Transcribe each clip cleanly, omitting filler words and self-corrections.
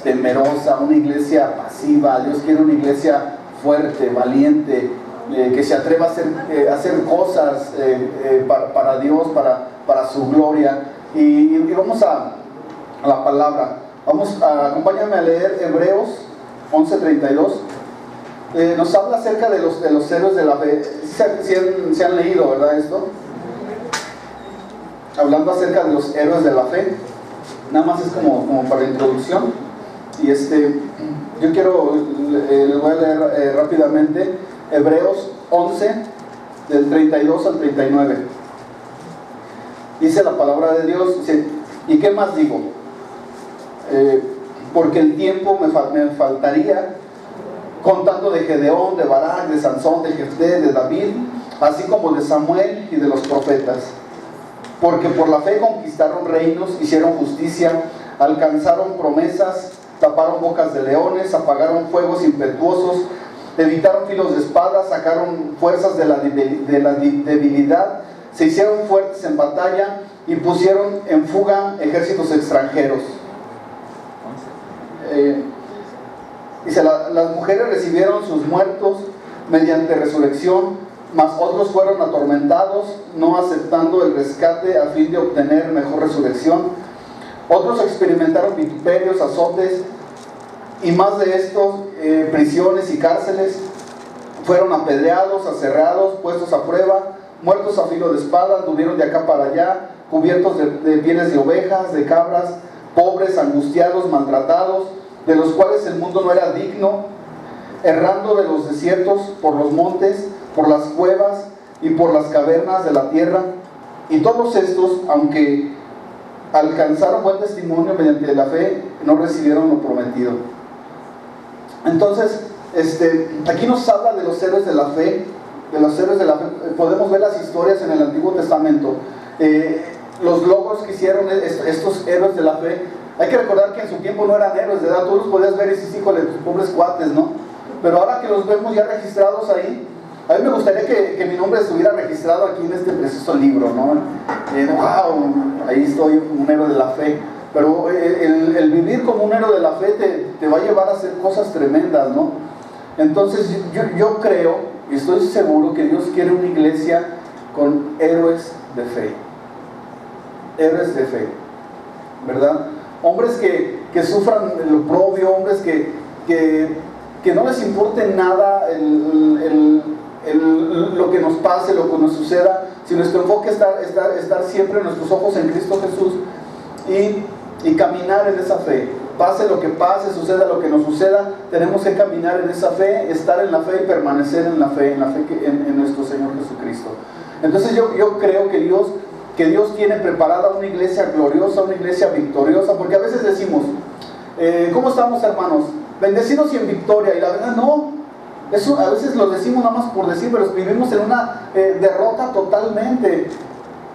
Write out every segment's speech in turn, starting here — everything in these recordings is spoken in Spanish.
temerosa, una iglesia pasiva. Dios quiere una iglesia fuerte, valiente, que se atreva a hacer cosas para Dios, para su gloria. Y vamos a la palabra. Acompáñame a leer Hebreos 11:32. Nos habla acerca de los héroes de la fe. ¿Se han leído, verdad, esto? Hablando acerca de los héroes de la fe. Nada más es como para la introducción. Y yo quiero, les voy a leer rápidamente Hebreos 11, del 32 al 39. Dice la palabra de Dios, dice, ¿y qué más digo? Porque el tiempo me faltaría, contando de Gedeón, de Barak, de Sansón, de Jefté, de David, así como de Samuel y de los profetas. Porque por la fe conquistaron reinos, hicieron justicia, alcanzaron promesas, taparon bocas de leones, apagaron fuegos impetuosos, evitaron filos de espada, sacaron fuerzas de la debilidad, se hicieron fuertes en batalla y pusieron en fuga ejércitos extranjeros. Dice, las mujeres recibieron sus muertos mediante resurrección, mas otros fueron atormentados, no aceptando el rescate a fin de obtener mejor resurrección. Otros experimentaron vituperios, azotes, y más de estos, prisiones y cárceles. Fueron apedreados, aserrados, puestos a prueba, muertos a filo de espada, anduvieron de acá para allá, cubiertos de pieles de ovejas, de cabras, pobres, angustiados, maltratados, de los cuales el mundo no era digno, errando de los desiertos, por los montes, por las cuevas y por las cavernas de la tierra. Y todos estos, aunque alcanzaron buen testimonio mediante la fe, no recibieron lo prometido. Entonces, aquí nos habla de los héroes de la fe. De los héroes de la fe. Podemos ver las historias en el Antiguo Testamento, los logros que hicieron estos héroes de la fe. Hay que recordar que en su tiempo no eran héroes de edad. Tú los podías ver y dices, híjole, tus pobres cuates, ¿no? Pero ahora que los vemos ya registrados ahí, a mí me gustaría que mi nombre estuviera registrado aquí en este preciso libro, ¿no? ¡Wow! Ahí estoy, un héroe de la fe. Pero el vivir como un héroe de la fe te va a llevar a hacer cosas tremendas, ¿no? Entonces yo creo y estoy seguro que Dios quiere una iglesia con héroes de fe. Héroes de fe, ¿verdad? Hombres que sufran el oprobio, hombres que no les importe nada lo que nos pase, lo que nos suceda, si nuestro enfoque es estar siempre nuestros ojos en Cristo Jesús y caminar en esa fe. Pase lo que pase, suceda lo que nos suceda, tenemos que caminar en esa fe, estar en la fe y permanecer en la fe en nuestro Señor Jesucristo. Entonces yo creo que Dios tiene preparada una iglesia gloriosa, una iglesia victoriosa, porque a veces decimos, ¿cómo estamos, hermanos? Bendecidos y en victoria, y la verdad no. Eso a veces lo decimos nada más por decir, pero vivimos en una derrota totalmente.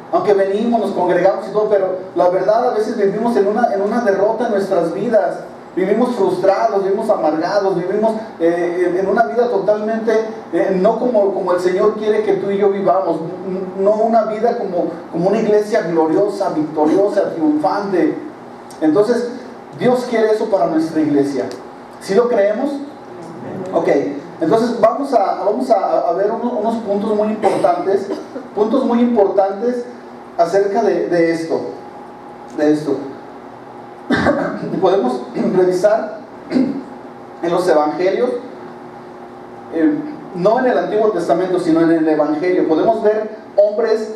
Aunque venimos, nos congregamos y todo, pero la verdad a veces vivimos en una derrota en nuestras vidas. Vivimos frustrados, vivimos amargados, vivimos en una vida totalmente no como el Señor quiere que tú y yo vivamos. No una vida como una iglesia gloriosa, victoriosa, triunfante. Entonces Dios quiere eso para nuestra iglesia. ¿Sí lo creemos? Ok, entonces vamos a ver unos puntos muy importantes acerca de esto. Podemos revisar en los evangelios, no en el Antiguo Testamento, sino en el Evangelio. Podemos ver hombres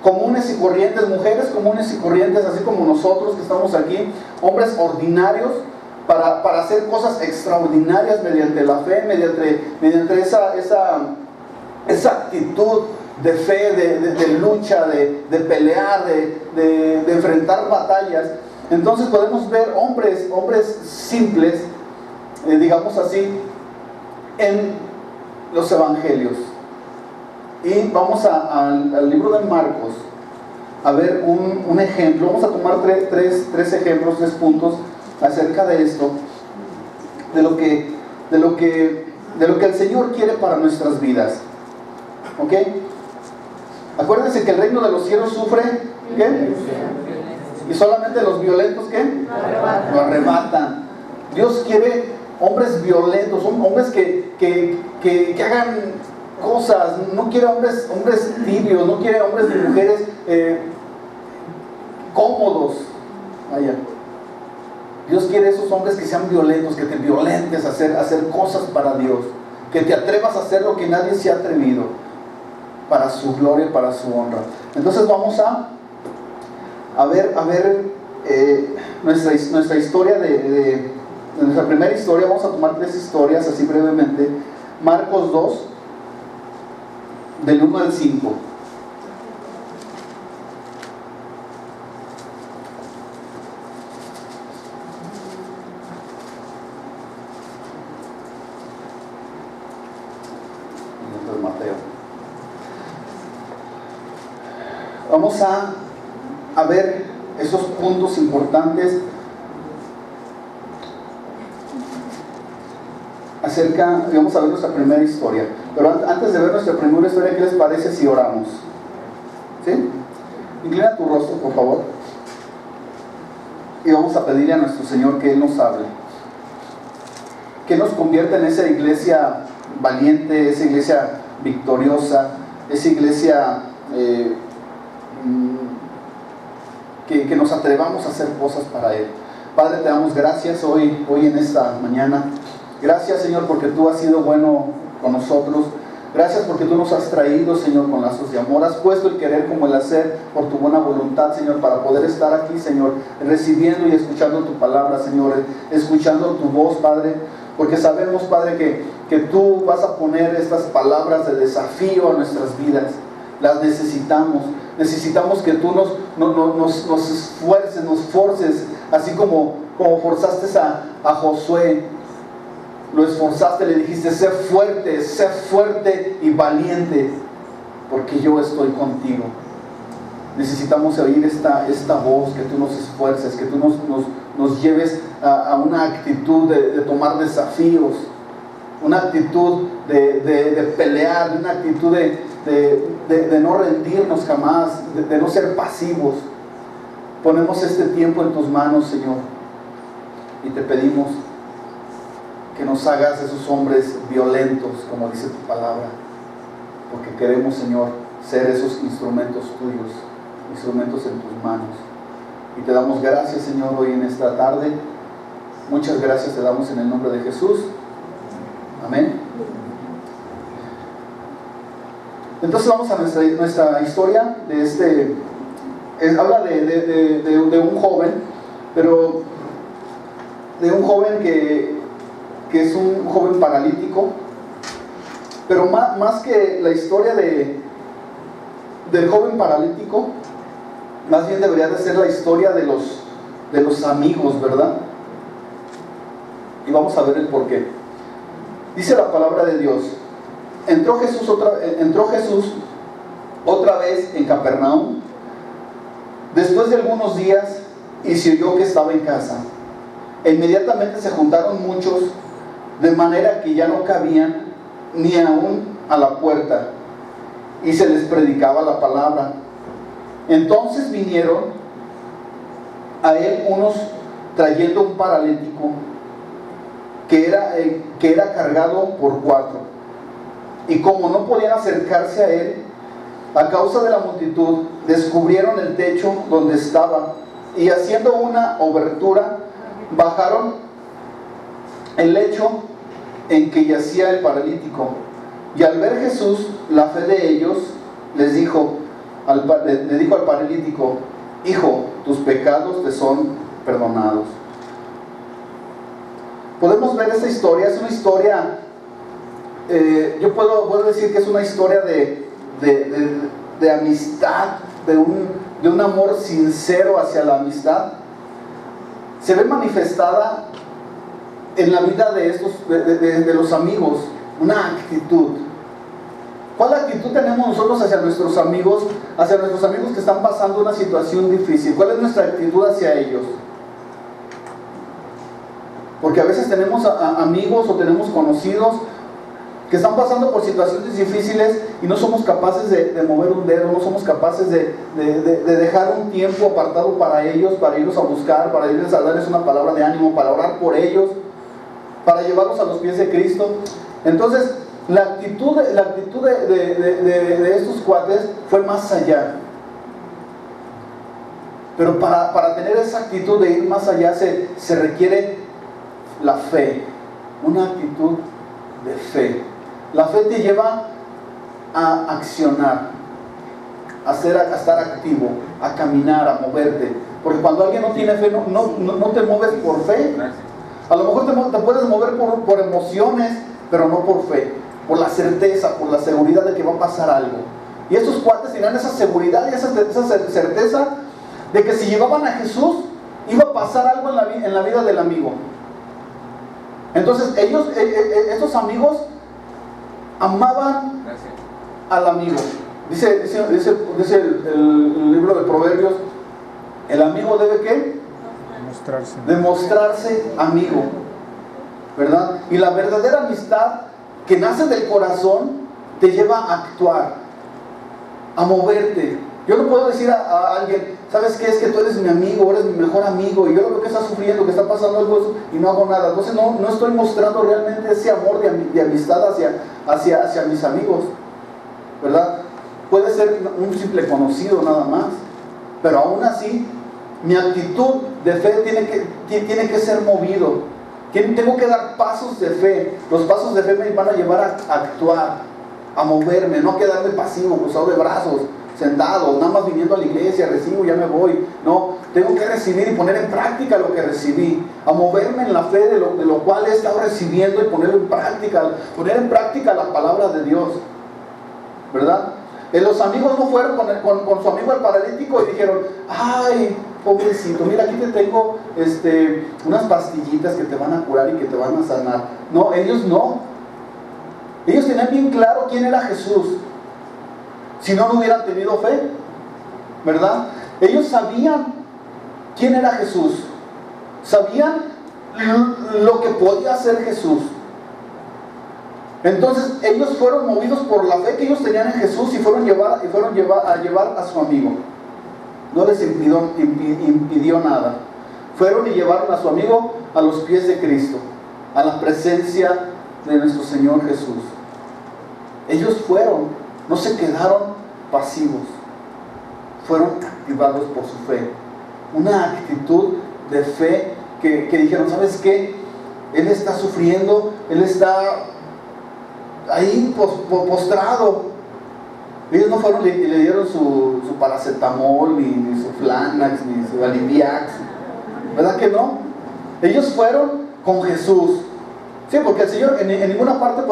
comunes y corrientes, mujeres comunes y corrientes, así como nosotros que estamos aquí, hombres ordinarios, para hacer cosas extraordinarias mediante la fe, mediante esa actitud de fe, de lucha, de pelear, de enfrentar batallas. Entonces podemos ver hombres simples, digamos así, en los evangelios. Y vamos al libro de Marcos a ver un ejemplo. Vamos a tomar tres ejemplos, 3 puntos acerca de esto, de lo que el Señor quiere para nuestras vidas. ¿Ok? Acuérdense que el reino de los cielos sufre, ¿qué? Y solamente los violentos, ¿qué? Lo arrebatan. Dios quiere hombres violentos, hombres que hagan cosas. No quiere hombres tibios, no quiere hombres y mujeres cómodos. Vaya. Dios quiere esos hombres que sean violentos, que te violentes a hacer cosas para Dios, que te atrevas a hacer lo que nadie se ha atrevido, para su gloria, para su honra. Entonces vamos a ver nuestra historia de nuestra primera historia. Vamos a tomar 3 historias así brevemente. Marcos 2, del 1 al 5. Mateo. Vamos a ver esos puntos importantes acerca, vamos a ver nuestra primera historia. Pero antes de ver nuestra primera historia, ¿qué les parece si oramos? ¿Sí? Inclina tu rostro, por favor. Y vamos a pedirle a nuestro Señor que Él nos hable, que nos convierta en esa iglesia valiente, esa iglesia victoriosa, esa iglesia que nos atrevamos a hacer cosas para Él. Padre, te damos gracias hoy en esta mañana. Gracias, Señor, porque tú has sido bueno con nosotros. Gracias porque tú nos has traído, Señor, con lazos de amor. Has puesto el querer como el hacer por tu buena voluntad, Señor, para poder estar aquí, Señor, recibiendo y escuchando tu palabra, Señor, escuchando tu voz, Padre. Porque sabemos, Padre, que tú vas a poner estas palabras de desafío a nuestras vidas. Las necesitamos. Necesitamos que tú nos esfuerces, nos forces, así como forzaste a Josué. Lo esforzaste, le dijiste, sé fuerte y valiente, porque yo estoy contigo. Necesitamos oír esta voz, que tú nos esfuerces, que tú nos lleves a una actitud de tomar desafíos, una actitud de pelear, una actitud de no rendirnos jamás, de no ser pasivos. Ponemos este tiempo en tus manos, Señor, y te pedimos que nos hagas esos hombres violentos, como dice tu palabra, porque queremos, Señor, ser esos instrumentos tuyos, instrumentos en tus manos. Y te damos gracias, Señor, hoy en esta tarde. Muchas gracias te damos en el nombre de Jesús. Amén. Entonces vamos a nuestra historia. Habla de un joven, pero de un joven que es un joven paralítico. Pero más que la historia del joven paralítico, más bien debería de ser la historia de los amigos, ¿verdad? Y vamos a ver el porqué. Dice la palabra de Dios: entró Jesús otra vez en Capernaum después de algunos días, y se oyó que estaba en casa. E inmediatamente se juntaron muchos, de manera que ya no cabían ni aún a la puerta, y se les predicaba la palabra. Entonces vinieron a él unos trayendo un paralítico que era cargado por 4. Y como no podían acercarse a él a causa de la multitud, descubrieron el techo donde estaba, y haciendo una obertura, bajaron el lecho en que yacía el paralítico. Y al ver Jesús la fe de ellos, le dijo al paralítico: hijo, tus pecados te son perdonados. Podemos ver esta historia. Es una historia, yo puedo decir que es una historia de amistad, de un amor sincero hacia la amistad. Se ve manifestada en la vida de los amigos, una actitud. ¿Cuál actitud tenemos nosotros hacia nuestros amigos que están pasando una situación difícil? ¿Cuál es nuestra actitud hacia ellos? Porque a veces tenemos amigos o tenemos conocidos que están pasando por situaciones difíciles y no somos capaces de mover un dedo, no somos capaces de dejar un tiempo apartado para ellos, para irlos a buscar, para irles a darles una palabra de ánimo, para orar por ellos, para llevarlos a los pies de Cristo. Entonces, la actitud de estos cuates fue más allá. Pero para tener esa actitud de ir más allá se requiere la fe, una actitud de fe. La fe te lleva a accionar, a estar activo, a caminar, a moverte. Porque cuando alguien no tiene fe, no te mueves por fe. A lo mejor te puedes mover por emociones, pero no por fe, por la certeza, por la seguridad de que va a pasar algo. Y estos cuates tenían esa seguridad y esa certeza de que si llevaban a Jesús, iba a pasar algo en la vida del amigo. Entonces estos amigos amaban al amigo. Dice el libro de Proverbios, el amigo debe ¿qué? Demostrarse amigo, ¿verdad? Y la verdadera amistad que nace del corazón te lleva a actuar, a moverte. Yo no puedo decir a alguien, ¿sabes qué? Es que tú eres mi amigo, eres mi mejor amigo, y yo veo que está sufriendo, que está pasando algo y no hago nada. Entonces no estoy mostrando realmente ese amor de amistad hacia mis amigos, ¿verdad? Puede ser un simple conocido nada más, pero aún así mi actitud de fe tiene que ser movido. Tengo que dar pasos de fe. Los pasos de fe me van a llevar a actuar, a moverme, no a quedarme pasivo, cruzado de brazos, sentado, nada más viniendo a la iglesia, recibo, ya me voy. No, tengo que recibir y poner en práctica lo que recibí, a moverme en la fe de lo cual he estado recibiendo y poner en práctica la palabra de Dios, ¿verdad? Los amigos no fueron con su amigo el paralítico y dijeron, ay, pobrecito, mira, aquí te tengo unas pastillitas que te van a curar y que te van a sanar. No, ellos no. Ellos tenían bien claro quién era Jesús. Si no hubieran tenido fe, ¿verdad? Ellos sabían quién era Jesús. Sabían lo que podía hacer Jesús. Entonces ellos fueron movidos por la fe que ellos tenían en Jesús y fueron a llevar a su amigo. No les impidió nada. Fueron y llevaron a su amigo a los pies de Cristo, a la presencia de nuestro Señor Jesús. Ellos fueron, no se quedaron pasivos, fueron activados por su fe. Una actitud de fe que dijeron, ¿sabes qué? Él está sufriendo, él está ahí postrado. Ellos no fueron y le dieron su paracetamol, ni su Flanax, ni su Aliviax, ¿verdad que no? Ellos fueron con Jesús. Sí, porque el Señor, en ninguna parte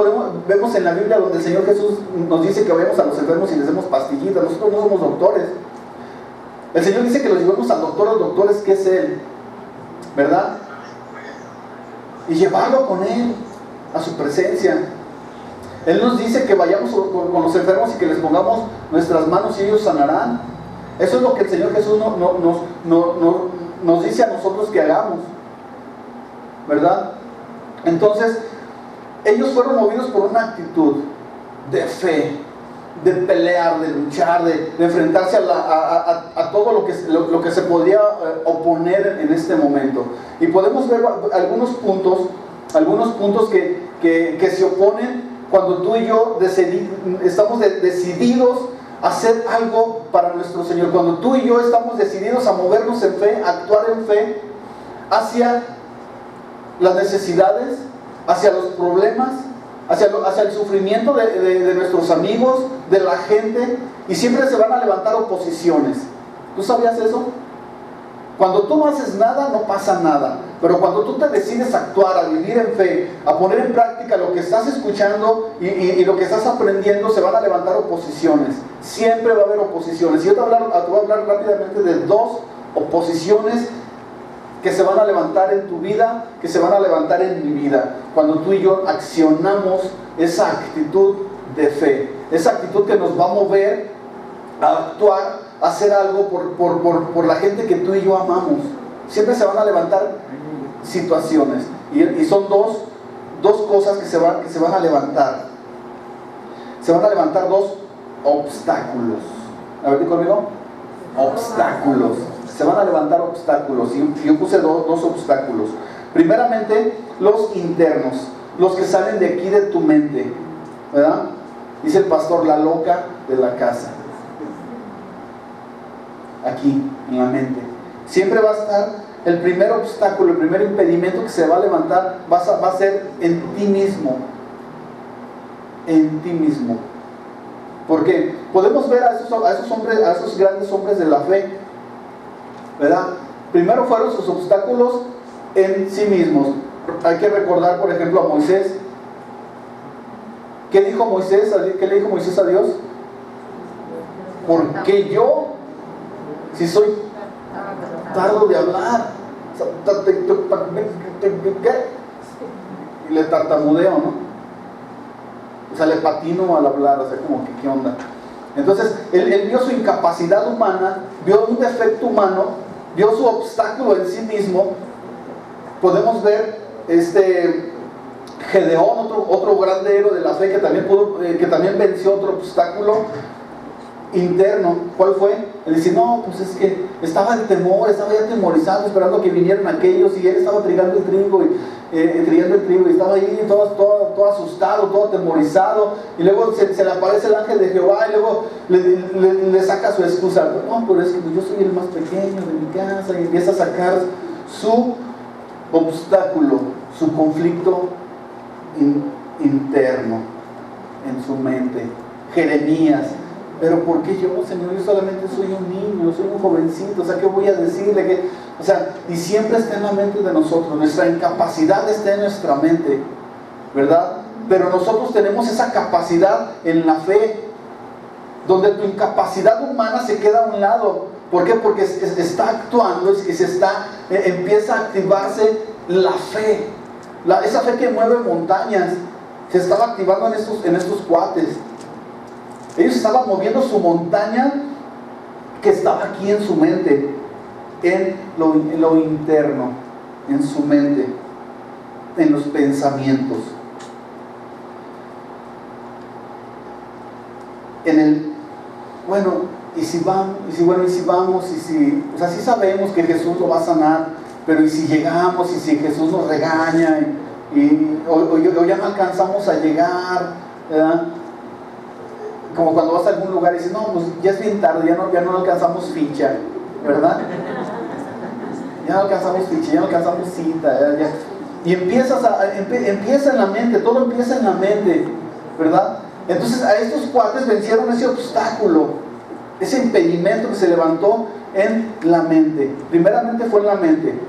vemos en la Biblia donde el Señor Jesús nos dice que vayamos a los enfermos y les demos pastillitas. Nosotros no somos doctores. El Señor dice que los llevemos al doctor, los doctores que es Él, ¿verdad? Y llevarlo con Él a su presencia. Él nos dice que vayamos con los enfermos y que les pongamos nuestras manos y ellos sanarán. Eso es lo que el Señor Jesús nos dice a nosotros que hagamos, ¿verdad? Entonces, ellos fueron movidos por una actitud de fe, de pelear, de luchar, de enfrentarse a todo lo que se podía oponer en este momento. Y podemos ver algunos puntos que se oponen cuando tú y yo estamos decididos a hacer algo para nuestro Señor. Cuando tú y yo estamos decididos a movernos en fe, a actuar en fe hacia las necesidades, hacia los problemas, hacia el sufrimiento de nuestros amigos, de la gente, y siempre se van a levantar oposiciones. ¿Tú sabías eso? Cuando tú no haces nada, no pasa nada. Pero cuando tú te decides a actuar, a vivir en fe, a poner en práctica lo que estás escuchando y lo que estás aprendiendo, se van a levantar oposiciones. Siempre va a haber oposiciones. Y yo te voy a hablar rápidamente de 2 oposiciones que se van a levantar en tu vida, que se van a levantar en mi vida, cuando tú y yo accionamos esa actitud de fe, esa actitud que nos va a mover a actuar, a hacer algo por la gente que tú y yo amamos. Siempre se van a levantar situaciones, y son dos cosas que se van a levantar. se van a levantar dos obstáculos. A ver, di conmigo. Obstáculos. Se van a levantar obstáculos. Y yo puse dos obstáculos. Primeramente, los internos, los que salen de aquí de tu mente, ¿verdad? Dice el pastor, la loca de la casa. Aquí, en la mente. Siempre va a estar el primer obstáculo, el primer impedimento que se va a levantar, va a ser en ti mismo. En ti mismo. Porque podemos ver a esos hombres, a esos grandes hombres de la fe, ¿verdad? Primero fueron sus obstáculos en sí mismos. Hay que recordar, por ejemplo, a Moisés. ¿Qué dijo Moisés? ¿Qué le dijo Moisés a Dios? Porque yo, si soy tardo de hablar, y le tartamudeo, ¿no? O sea, le patino al hablar, o sea, como que, ¿qué onda? Entonces, él vio su incapacidad humana, vio un defecto humano, vio su obstáculo en sí mismo. Podemos ver Gedeón, otro grande héroe de la fe que también venció otro obstáculo interno. ¿Cuál fue? Él dice, no, pues es que estaba el temor, estaba ya atemorizado, esperando que vinieran aquellos, y él estaba trillando el trigo y estaba ahí todo asustado, todo atemorizado, y luego se le aparece el ángel de Jehová, y luego le saca su excusa. No, pero es que yo soy el más pequeño de mi casa, y empieza a sacar su obstáculo, su conflicto interno en su mente. Jeremías, pero ¿por qué yo, Señor? Yo solamente soy un niño, soy un jovencito, o sea, ¿qué voy a decirle? O sea, y siempre está en la mente de nosotros, nuestra incapacidad está en nuestra mente, ¿verdad? Pero nosotros tenemos esa capacidad en la fe, donde tu incapacidad humana se queda a un lado. ¿Por qué? Porque está actuando, empieza a activarse la fe, esa fe que mueve montañas. Se estaba activando en estos cuates. Ellos estaban moviendo su montaña que estaba aquí en su mente, en lo interno, en su mente, en los pensamientos. Y si vamos, o sea, sí sabemos que Jesús lo va a sanar, pero y si llegamos, y si Jesús nos regaña, o ya no alcanzamos a llegar, ¿verdad? Como cuando vas a algún lugar y dices, no, pues ya es bien tarde, ya no alcanzamos ficha, ¿verdad? Ya no alcanzamos ficha, ya no alcanzamos cita, y empieza en la mente, todo empieza en la mente, ¿verdad? Entonces a estos cuates vencieron ese obstáculo, ese impedimento que se levantó en la mente. Primeramente fue en la mente.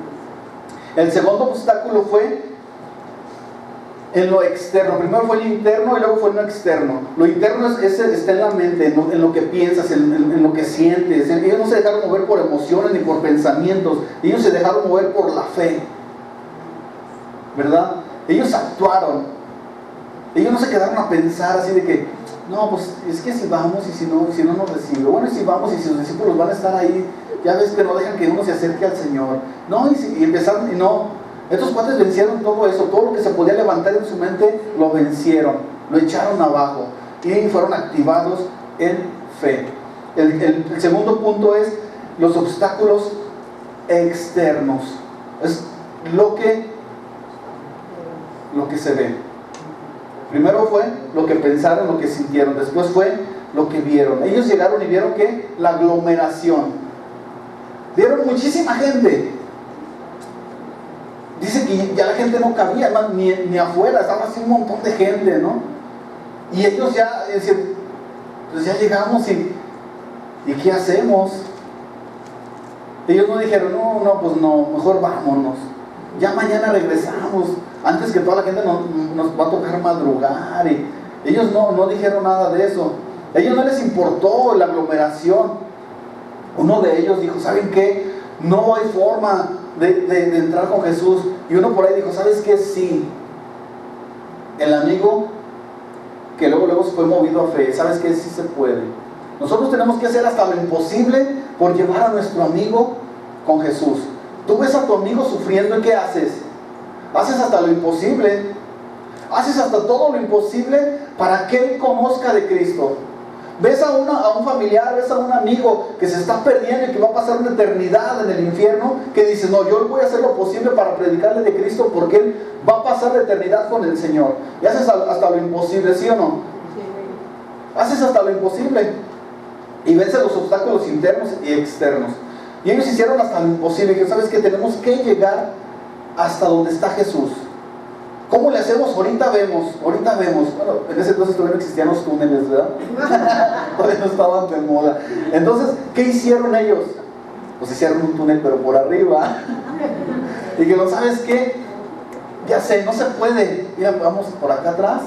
El segundo obstáculo fue en lo externo. Primero fue el interno y luego fue en lo externo. Lo interno está en la mente, en lo que piensas, en lo que sientes. Ellos no se dejaron mover por emociones ni por pensamientos. Ellos se dejaron mover por la fe, ¿verdad? Ellos actuaron. Ellos no se quedaron a pensar así de que, no, pues es que si vamos y si no nos recibe. Bueno, y si vamos y si los discípulos van a estar ahí, ya ves que no dejan que uno se acerque al Señor. No, y empezaron, y no. Estos cuates vencieron todo eso, todo lo que se podía levantar en su mente, lo vencieron, lo echaron abajo y fueron activados en fe. El segundo punto es los obstáculos externos. Es lo que se ve. Primero fue lo que pensaron, lo que sintieron, después fue lo que vieron. Ellos llegaron y vieron que la aglomeración. Vieron muchísima gente. Dice que ya la gente no cabía, además, ni afuera, estaba así un montón de gente, ¿no? Y ellos ya decían, pues ya llegamos ¿y qué hacemos? Ellos no dijeron, no, pues no, mejor vámonos. Ya mañana regresamos, antes que toda la gente nos va a tocar madrugar. Y ellos no dijeron nada de eso. A ellos no les importó la aglomeración. Uno de ellos dijo, ¿saben qué? No hay forma de entrar con Jesús. Y uno por ahí dijo, ¿sabes qué? Sí. El amigo que luego se fue movido a fe, ¿sabes qué? Sí se puede. Nosotros tenemos que hacer hasta lo imposible por llevar a nuestro amigo con Jesús. Tú ves a tu amigo sufriendo y ¿qué haces? Haces hasta lo imposible. Haces hasta todo lo imposible para que él conozca de Cristo. Ves a un familiar, ves a un amigo que se está perdiendo y que va a pasar una eternidad en el infierno, que dices, no, yo voy a hacer lo posible para predicarle de Cristo porque él va a pasar la eternidad con el Señor. Y haces hasta lo imposible, ¿sí o no? Haces hasta lo imposible y vences los obstáculos internos y externos. Y ellos hicieron hasta lo imposible, que sabes que tenemos que llegar hasta donde está Jesús. ¿Cómo le hacemos? Ahorita vemos. Bueno, en ese entonces todavía no existían los túneles, ¿verdad? Todavía no estaban de moda. Entonces, ¿qué hicieron ellos? Pues hicieron un túnel, pero por arriba. Y que no, ¿sabes qué? Ya sé, no se puede. Mira, vamos por acá atrás,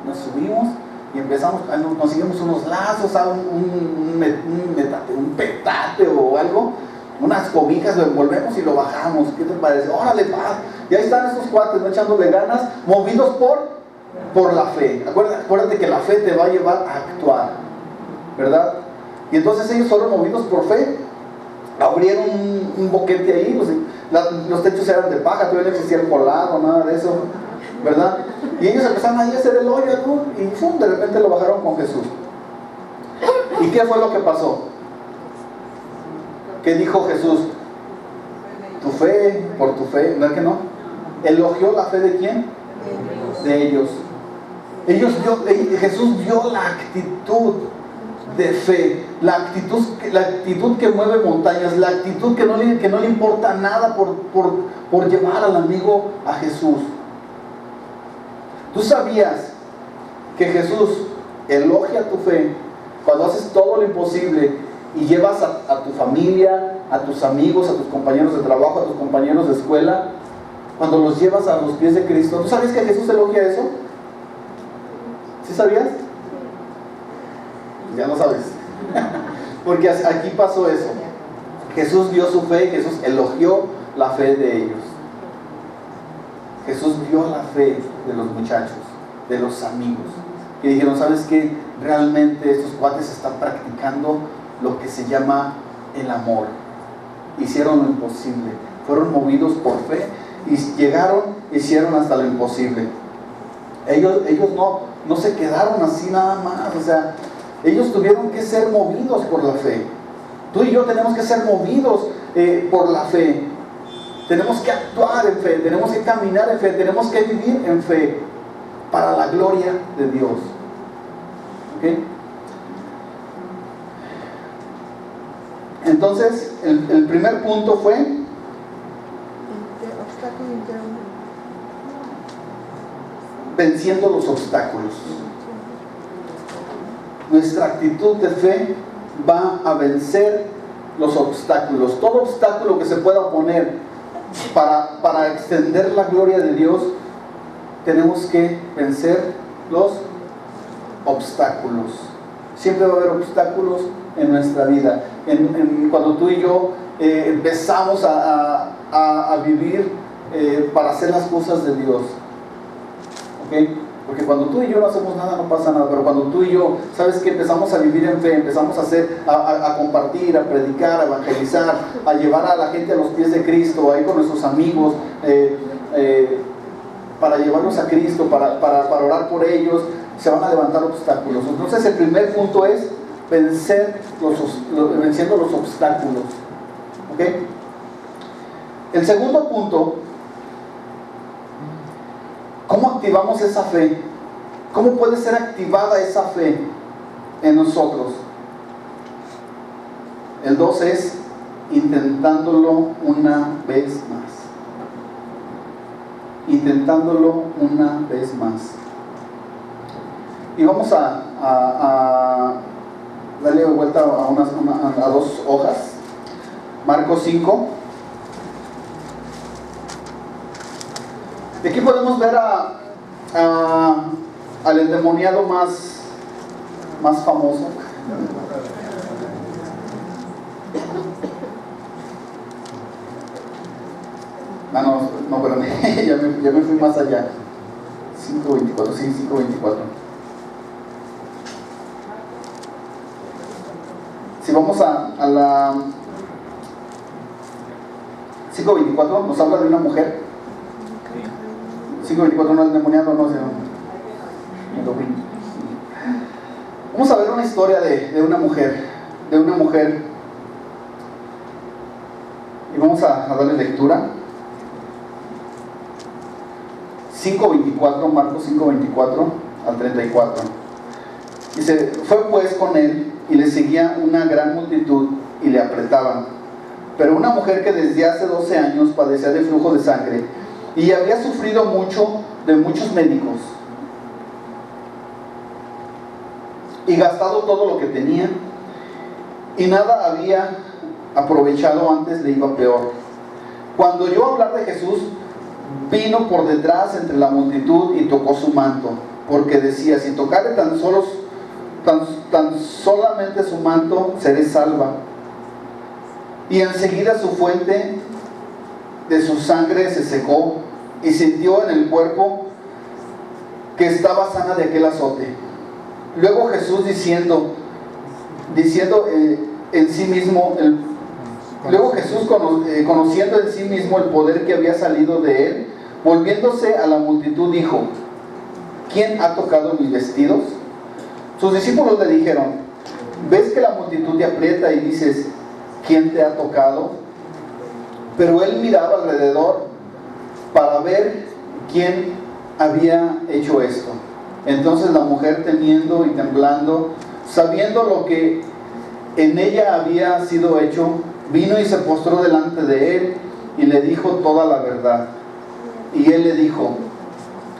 nos subimos y empezamos, conseguimos unos lazos, un petate o algo, unas cobijas, lo envolvemos y lo bajamos. ¿Qué te parece? ¡Órale, paz! Y ahí están estos cuates, ¿no? Echándole ganas, movidos por la fe. Acuérdate que la fe te va a llevar a actuar, ¿verdad? Y entonces ellos fueron movidos por fe, abrieron un boquete ahí, los techos eran de paja, todavía no existía el colado, nada de eso, ¿verdad? Y ellos empezaron ahí a hacer el hoyo, ¿no? Y ¡fum!, de repente lo bajaron con Jesús. ¿Y qué fue lo que pasó? ¿Qué dijo Jesús? Tu fe, por tu fe, ¿verdad que no? ¿Elogió la fe de quién? De ellos. Jesús vio la actitud de fe, la actitud que mueve montañas, la actitud que no le importa nada por llevar al amigo a Jesús. ¿Tú sabías que Jesús elogia tu fe cuando haces todo lo imposible y llevas a tu familia, a tus amigos, a tus compañeros de trabajo, a tus compañeros de escuela, cuando los llevas a los pies de Cristo? ¿Tú sabías que Jesús elogia eso? ¿Sí sabías? Ya no sabes. Porque aquí pasó eso. Jesús vio su fe, Jesús elogió la fe de ellos. Jesús vio la fe de los muchachos, de los amigos, que dijeron, ¿sabes qué? Realmente estos cuates están practicando lo que se llama el amor. Hicieron lo imposible, fueron movidos por fe y hicieron hasta lo imposible. Ellos no se quedaron así nada más, o sea, ellos tuvieron que ser movidos por la fe. Tú y yo tenemos que ser movidos por la fe. Tenemos que actuar en fe, tenemos que caminar en fe, tenemos que vivir en fe para la gloria de Dios. ¿Okay? Entonces, el primer punto fue venciendo los obstáculos. Nuestra actitud de fe va a vencer los obstáculos. Todo obstáculo que se pueda poner para extender la gloria de Dios, tenemos que vencer los obstáculos. Siempre va a haber obstáculos en nuestra vida. Cuando tú y yo empezamos a vivir para hacer las cosas de Dios, ¿okay? Porque cuando tú y yo no hacemos nada, no pasa nada. Pero cuando tú y yo, ¿sabes qué? Empezamos a vivir en fe, empezamos a compartir, a predicar, a evangelizar, a llevar a la gente a los pies de Cristo, a ir con nuestros amigos, para llevarlos a Cristo, para orar por ellos, se van a levantar obstáculos. Entonces el primer punto es venciendo los obstáculos. ¿Okay? El segundo punto, ¿cómo activamos esa fe? ¿Cómo puede ser activada esa fe en nosotros? El 2 es intentándolo una vez más. Intentándolo una vez más. Y vamos a darle vuelta a dos hojas. Marcos 5. Y aquí podemos ver al endemoniado más famoso. No, pero ya me fui más allá. 5:24, sí, 5:24. Si vamos a la 5:24, nos habla de una mujer. 5:24 no es endemoniado, no, sino Vamos a ver una historia de una mujer, y vamos a darle lectura. 5:24, Marcos 5:24 al 34. Dice: fue pues con él y le seguía una gran multitud y le apretaban. Pero una mujer que desde hace 12 años padecía de flujo de sangre y había sufrido mucho de muchos médicos y gastado todo lo que tenía, y nada había aprovechado, antes le iba peor. Cuando oyó hablar de Jesús, vino por detrás entre la multitud y tocó su manto, porque decía: si tocare tan solamente su manto, seré salva. Y enseguida su fuente de su sangre se secó, y sintió en el cuerpo que estaba sana de aquel azote. Luego Jesús diciendo en sí mismo, conociendo en sí mismo el poder que había salido de él, volviéndose a la multitud dijo: ¿quién ha tocado mis vestidos? Sus discípulos le dijeron: ¿ves que la multitud te aprieta y dices: ¿quién te ha tocado? Pero él miraba alrededor para ver quién había hecho esto. Entonces la mujer, temiendo y temblando, sabiendo lo que en ella había sido hecho, vino y se postró delante de él y le dijo toda la verdad. Y él le dijo: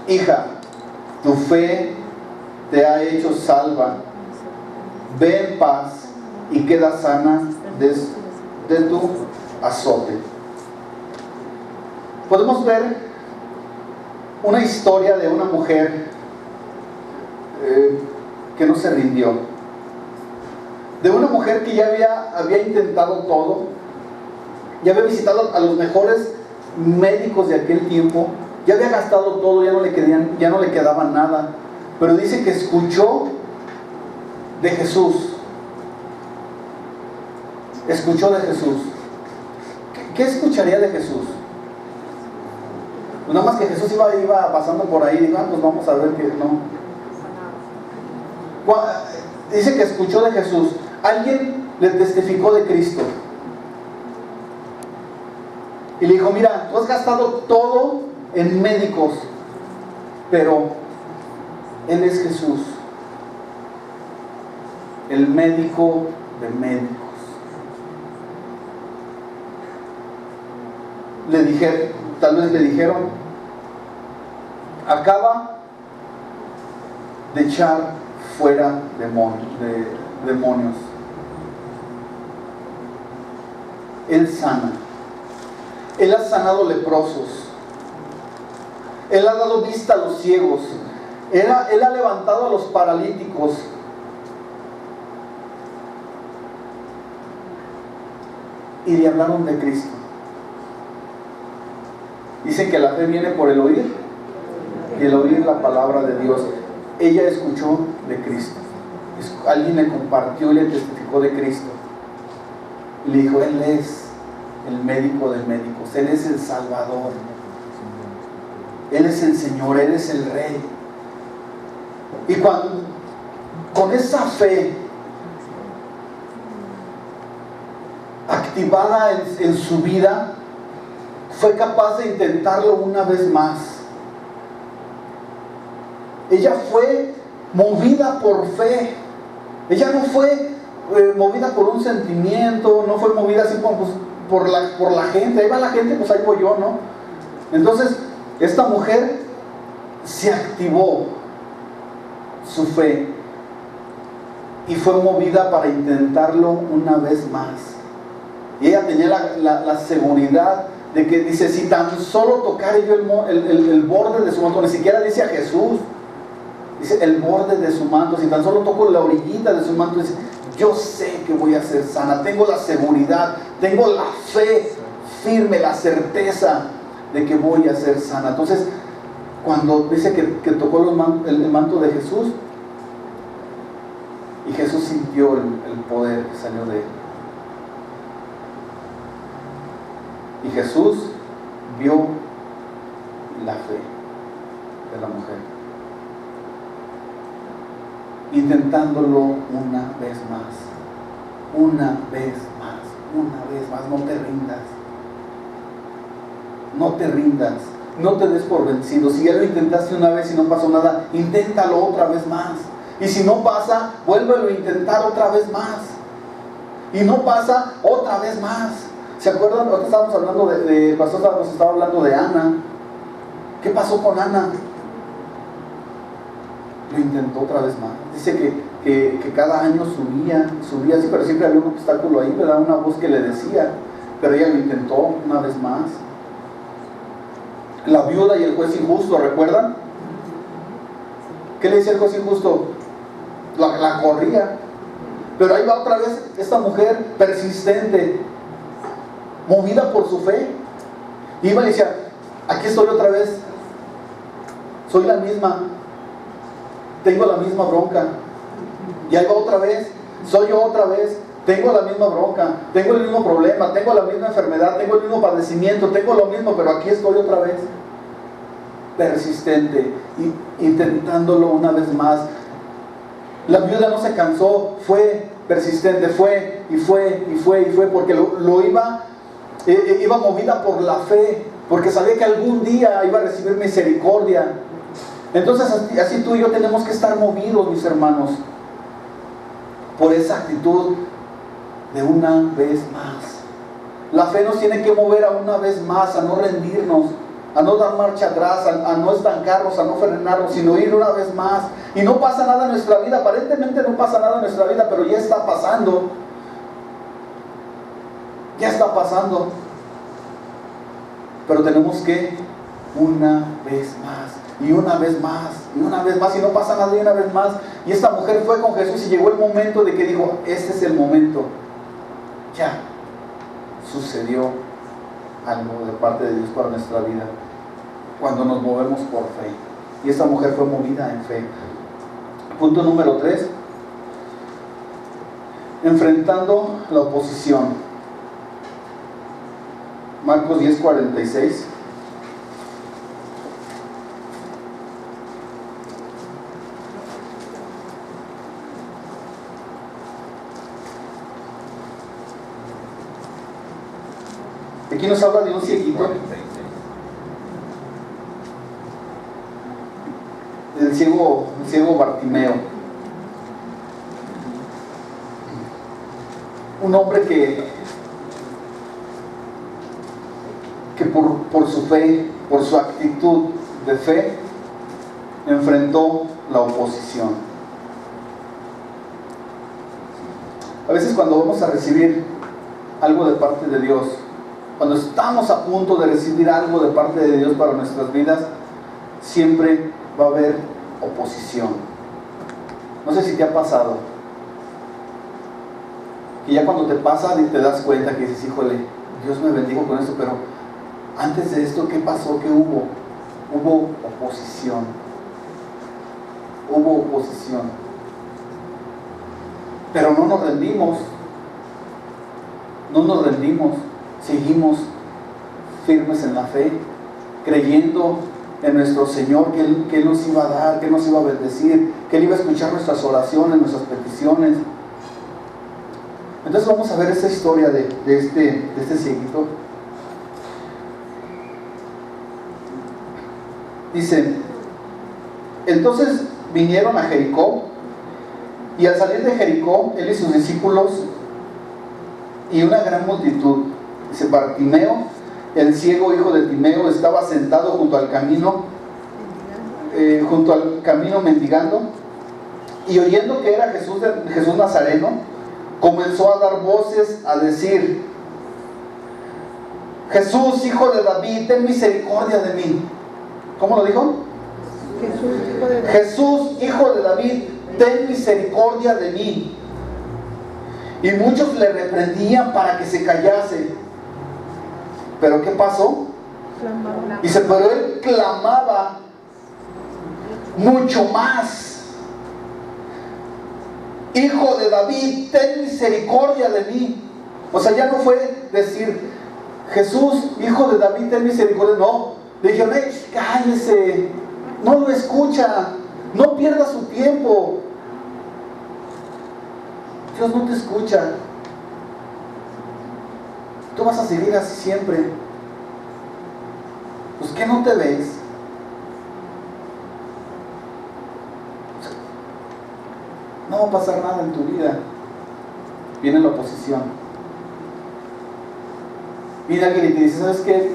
hija, tu fe te ha hecho salva, ve en paz y queda sana de tu azote. Podemos ver una historia de una mujer que no se rindió, de una mujer que ya había intentado todo, ya había visitado a los mejores médicos de aquel tiempo, ya había gastado todo, ya no le quedaba nada, pero dice que escuchó de Jesús. Escuchó de Jesús. ¿Qué escucharía de Jesús? Pues nada más que Jesús iba pasando por ahí y dijo: pues vamos a ver que no. Dice que escuchó de Jesús. Alguien le testificó de Cristo y le dijo: mira, tú has gastado todo en médicos, pero Él es Jesús, el médico de médicos. Tal vez le dijeron: acaba de echar fuera demonios. Él sana. Él ha sanado leprosos. Él ha dado vista a los ciegos. Él ha levantado a los paralíticos. Y le hablaron de Cristo. Dicen que la fe viene por el oír, y el oír la palabra de Dios. Ella escuchó de Cristo. Alguien le compartió y le testificó de Cristo. Y le dijo: Él es el médico de médicos. Él es el Salvador. Él es el Señor. Él es el Rey. Y con esa fe activada en su vida, fue capaz de intentarlo una vez más. Ella fue movida por fe. Ella no fue movida por un sentimiento, no fue movida así como por la gente. Ahí va la gente, pues ahí voy yo, ¿no? Entonces, esta mujer se activó su fe y fue movida para intentarlo una vez más. Y ella tenía la seguridad de que, dice, si tan solo tocare yo el borde de su manto, ni siquiera dice a Jesús, dice el borde de su manto, si tan solo toco la orillita de su manto, dice, yo sé que voy a ser sana. Tengo la seguridad, tengo la fe firme, la certeza de que voy a ser sana. Entonces, cuando dice que tocó el manto de Jesús, y Jesús sintió el poder que salió de él. Y Jesús vio la fe de la mujer. intentándolo una vez más. Una vez más, una vez más. No te rindas. No te rindas. No te des por vencido. Si ya lo intentaste una vez y no pasó nada, inténtalo otra vez más. Y si no pasa, vuélvelo a intentar otra vez más. Y no pasa, otra vez más. ¿Se acuerdan? Ahorita estábamos hablando el pastor nos estaba hablando de Ana. ¿Qué pasó con Ana? Lo intentó otra vez más. Dice que cada año subía, sí, pero siempre había un obstáculo ahí, ¿verdad? Una voz que le decía, pero ella lo intentó una vez más. La viuda y el juez injusto, ¿recuerdan? ¿Qué le decía el juez injusto? La corría. Pero ahí va otra vez esta mujer persistente, movida por su fe. Iba y decía, aquí estoy otra vez, soy la misma, tengo la misma bronca. Y ahí va otra vez, soy yo otra vez, tengo la misma bronca, tengo el mismo problema, tengo la misma enfermedad, tengo el mismo padecimiento, tengo lo mismo, pero aquí estoy otra vez. Persistente, intentándolo una vez más. La viuda no se cansó, fue persistente, fue, porque lo iba movida por la fe, porque sabía que algún día iba a recibir misericordia. Entonces así tú y yo tenemos que estar movidos, mis hermanos, por esa actitud de una vez más. La fe nos tiene que mover a una vez más, a no rendirnos, a no dar marcha atrás, a no estancarnos, a no frenarnos, sino ir una vez más. Y no pasa nada en nuestra vida, aparentemente no pasa nada en nuestra vida, pero ya está pasando. Ya está pasando. Pero tenemos que una vez más, y una vez más, y una vez más, y no pasa nada, y una vez más. Y esta mujer fue con Jesús y llegó el momento de que dijo, este es el momento. Ya sucedió algo de parte de Dios para nuestra vida cuando nos movemos por fe. Y esta mujer fue movida en fe. Punto número 3, enfrentando la oposición. Marcos 10:46. Aquí nos habla de un cieguito, el ciego Bartimeo, un hombre que por su fe, por su actitud de fe, enfrentó la oposición. A veces cuando vamos a recibir algo de parte de Dios, cuando estamos a punto de recibir algo de parte de Dios para nuestras vidas, siempre va a haber oposición. No sé si te ha pasado, que ya cuando te pasa y te das cuenta que dices, híjole, Dios me bendijo con esto, pero antes de esto, ¿qué pasó? ¿Qué hubo? Hubo oposición. Hubo oposición. Pero no nos rendimos. No nos rendimos. Seguimos firmes en la fe, creyendo en nuestro Señor, que Él nos iba a dar, que Él nos iba a bendecir, que Él iba a escuchar nuestras oraciones, nuestras peticiones. Entonces vamos a ver esta historia de este cieguito. Dice, entonces vinieron a Jericó, y al salir de Jericó, Él y sus discípulos y una gran multitud. Dice, Bartimeo, el ciego hijo de Timeo, estaba sentado junto al camino mendigando, y oyendo que era Jesús Nazareno, comenzó a dar voces a decir, Jesús, hijo de David, ten misericordia de mí. ¿Cómo lo dijo? Jesús, hijo de David, ten misericordia de mí. Y muchos le reprendían para que se callase. ¿Pero qué pasó? Dice, pero él clamaba mucho más, hijo de David, ten misericordia de mí. O sea, ya no fue decir, Jesús, hijo de David, ten misericordia. No, le dijeron, cállese, no lo escucha, no pierda su tiempo. Dios no te escucha. Tú vas a seguir así siempre. Pues ¿qué no te ves? No va a pasar nada en tu vida. Viene la oposición. Viene alguien y te dice, ¿sabes qué?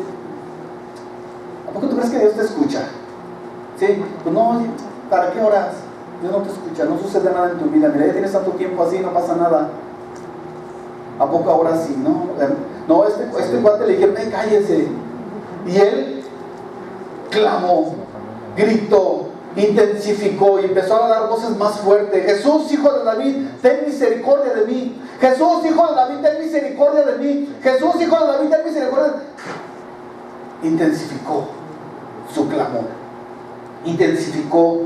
¿A poco tú crees que Dios te escucha? Sí, pues no, ¿para qué oras? Dios no te escucha, no sucede nada en tu vida. Mira, ya tienes tanto tiempo así, no pasa nada. ¿A poco ahora sí? No, este cuate le dijeron, cállese. Y él clamó, gritó, intensificó y empezó a dar voces más fuertes. Jesús, hijo de David, ten misericordia de mí. Jesús, hijo de David, ten misericordia de mí. Jesús, hijo de David, ten misericordia de mí. Intensificó su clamor. Intensificó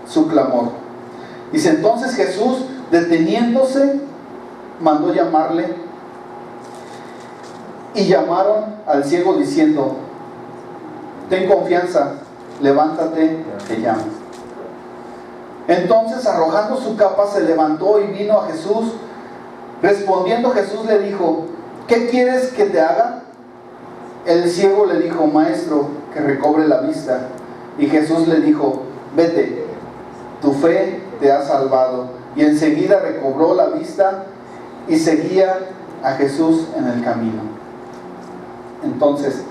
su clamor. Dice, entonces Jesús, deteniéndose, mandó llamarle, y llamaron al ciego diciendo, ten confianza, levántate, te llamo. Entonces, arrojando su capa, se levantó y vino a Jesús. Respondiendo Jesús le dijo, ¿qué quieres que te haga? El ciego le dijo, maestro, que recobre la vista. Y Jesús le dijo, vete, tu fe te ha salvado. Y enseguida recobró la vista y seguía a Jesús en el camino. Entonces,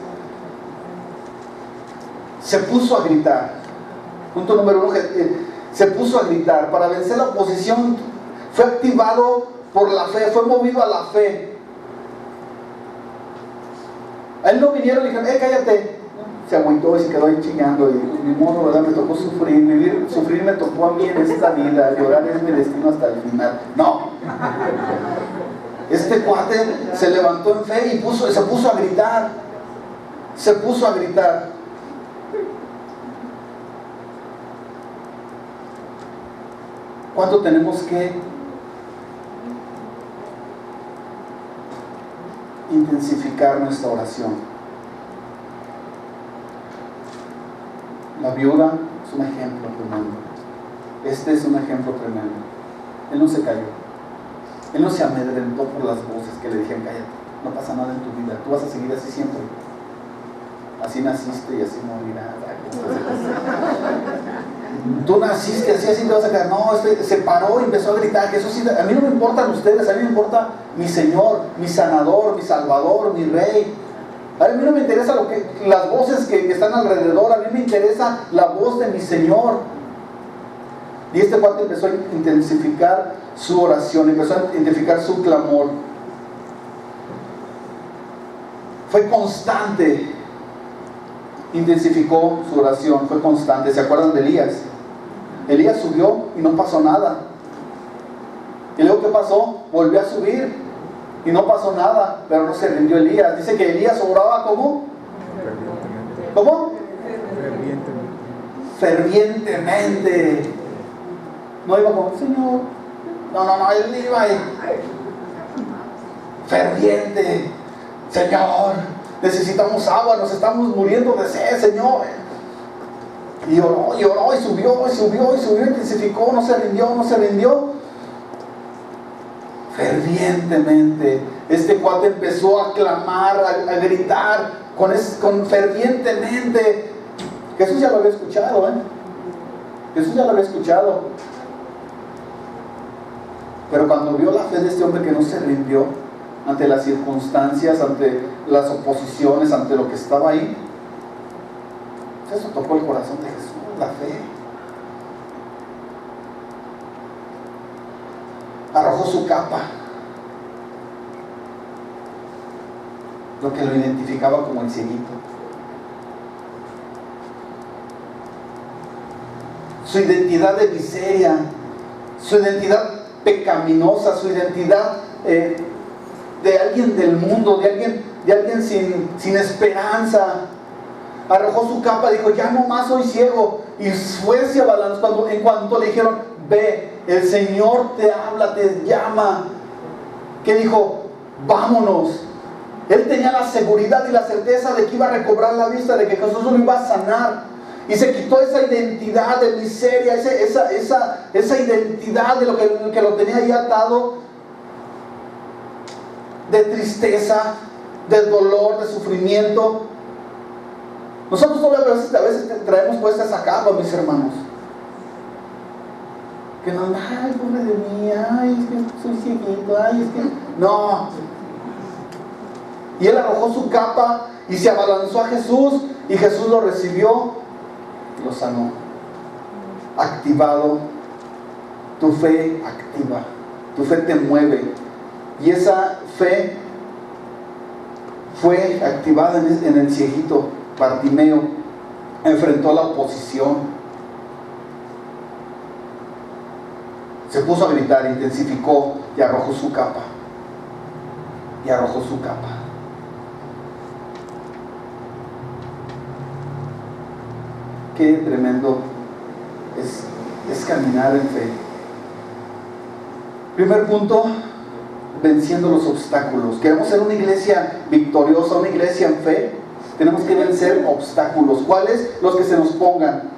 se puso a gritar. Punto número 1, se puso a gritar. Para vencer la oposición, fue activado por la fe, fue movido a la fe. A él no vinieron y dijeron, cállate. Se agüitó y se quedó ahí chingando. Y mi modo, ¿verdad? Me tocó sufrir. Sufrir me tocó a mí en esta vida. Llorar es mi destino hasta el final. No. Este cuate se levantó en fe y se puso a gritar. Se puso a gritar. ¿Cuánto tenemos que intensificar nuestra oración? La viuda es un ejemplo tremendo. Este es un ejemplo tremendo. Él no se cayó. Él no se amedrentó por las voces que le dijeron, cállate, no pasa nada en tu vida, tú vas a seguir así siempre. Así naciste y así morirás. Tú naciste así te vas a quedar. No, se paró y empezó a gritar, Jesús, a mí no me importan ustedes, a mí me importa mi Señor, mi sanador, mi salvador, mi rey. A mí no me interesa las voces que están alrededor, a mí me interesa la voz de mi Señor. Y este cuate empezó a intensificar su oración, empezó a intensificar su clamor. Fue constante. Intensificó su oración, fue constante. ¿Se acuerdan de Elías? Elías subió y no pasó nada. Y luego, ¿qué pasó? Volvió a subir y no pasó nada, pero no se rindió Elías. Dice que Elías oraba ¿cómo? ¿Cómo? Fervientemente. No iba como, Señor. No, él iba ahí. Ferviente. Señor, necesitamos agua, nos estamos muriendo de sed, Señor. Y oró, y subió, intensificó, no se rindió. Fervientemente. Este cuate empezó a clamar, a gritar, con fervientemente. Jesús ya lo había escuchado, Jesús ya lo había escuchado. Pero cuando vio la fe de este hombre que no se rindió ante las circunstancias, ante las oposiciones, ante lo que estaba ahí, eso tocó el corazón de Jesús, la fe. Arrojó su capa, lo que lo identificaba como el cieguito. Su identidad de miseria, su identidad pecaminosa, su identidad de alguien del mundo, de alguien sin esperanza. Arrojó su capa, dijo, ya no más soy ciego. Y fue hacia Balaam en cuanto le dijeron, ve, el Señor te habla, te llama. ¿Qué dijo? Vámonos. Él tenía la seguridad y la certeza de que iba a recobrar la vista, de que Jesús lo iba a sanar. y se quitó esa identidad de miseria, esa identidad de lo que lo tenía ahí atado, de tristeza, de dolor, de sufrimiento. Nosotros todavía a veces traemos puesta esa capa, mis hermanos. Que no, ay, pobre de mí, ay, es que soy cieguito, ay, es que... No. Y él arrojó su capa y se abalanzó a Jesús, y Jesús lo recibió y lo sanó. Activado. Tu fe activa, tu fe te mueve, y esa fe fue activada en el cieguito Bartimeo. Enfrentó la oposición, se puso a gritar, intensificó y arrojó su capa. Qué tremendo es caminar en fe. Primer punto, venciendo los obstáculos. Queremos ser una iglesia victoriosa, una iglesia en fe. Tenemos que vencer obstáculos. ¿Cuáles? Los que se nos pongan.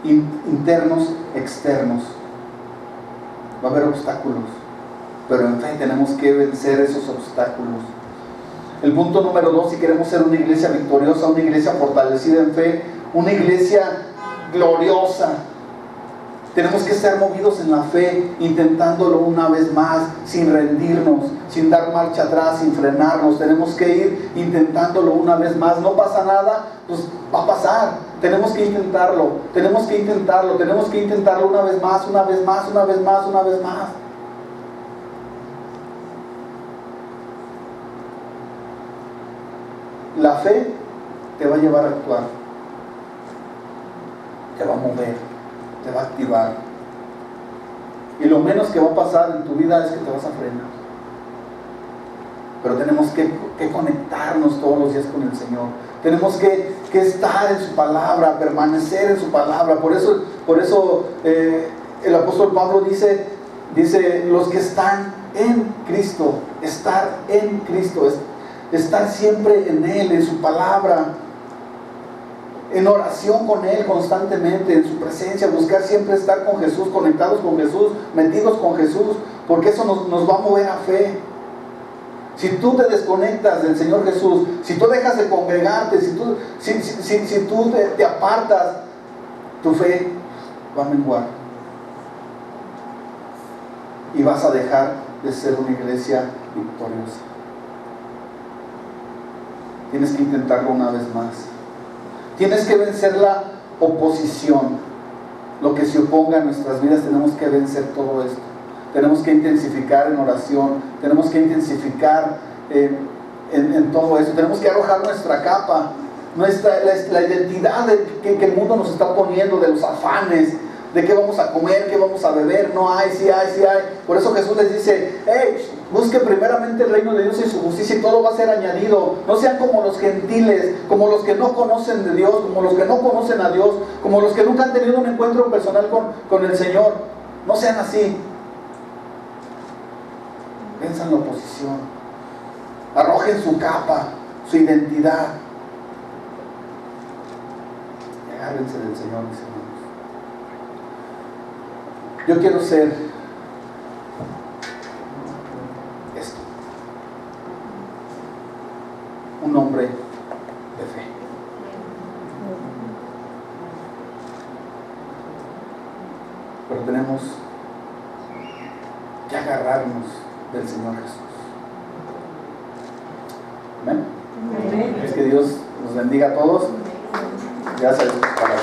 Internos, externos. Va a haber obstáculos, pero en fe tenemos que vencer esos obstáculos. El punto número 2, si queremos ser una iglesia victoriosa, una iglesia fortalecida en fe, una iglesia gloriosa, tenemos que estar movidos en la fe, intentándolo una vez más, sin rendirnos, sin dar marcha atrás, sin frenarnos. Tenemos que ir intentándolo una vez más. No pasa nada, pues va a pasar. Tenemos que intentarlo una vez más. La fe te va a llevar a actuar, te va a mover, te va a activar, y lo menos que va a pasar en tu vida es que te vas a frenar. Pero tenemos que conectarnos todos los días con el Señor. Tenemos que estar en su palabra, permanecer en su palabra. Por eso el apóstol Pablo dice, los que están en Cristo, estar en Cristo, estar siempre en Él, en su palabra, en oración con Él constantemente, en su presencia, buscar siempre estar con Jesús, conectados con Jesús, metidos con Jesús, porque eso nos va a mover a fe. Si tú te desconectas del Señor Jesús, si tú dejas de congregarte, si tú te apartas, tu fe va a menguar y vas a dejar de ser una iglesia victoriosa. Tienes que intentarlo una vez más. Tienes que vencer la oposición. Lo que se oponga a nuestras vidas, tenemos que vencer todo esto. Tenemos que intensificar en oración. Tenemos que intensificar en todo eso. Tenemos que arrojar nuestra capa, la identidad que el mundo nos está poniendo, de los afanes, de qué vamos a comer, qué vamos a beber. No hay, sí hay. Por eso Jesús les dice, busquen primeramente el reino de Dios y su justicia, y todo va a ser añadido. No sean como los gentiles, como los que no conocen de Dios, como los que no conocen a Dios, como los que nunca han tenido un encuentro personal con el Señor. No sean así. Venzan la oposición. Arrojen su capa, su identidad, y agárrense del Señor, mis hermanos. Yo quiero ser esto, un hombre de fe. Pero tenemos que agarrarnos del Señor Jesús. Amén. Es que Dios nos bendiga a todos. Gracias a Dios por su palabra.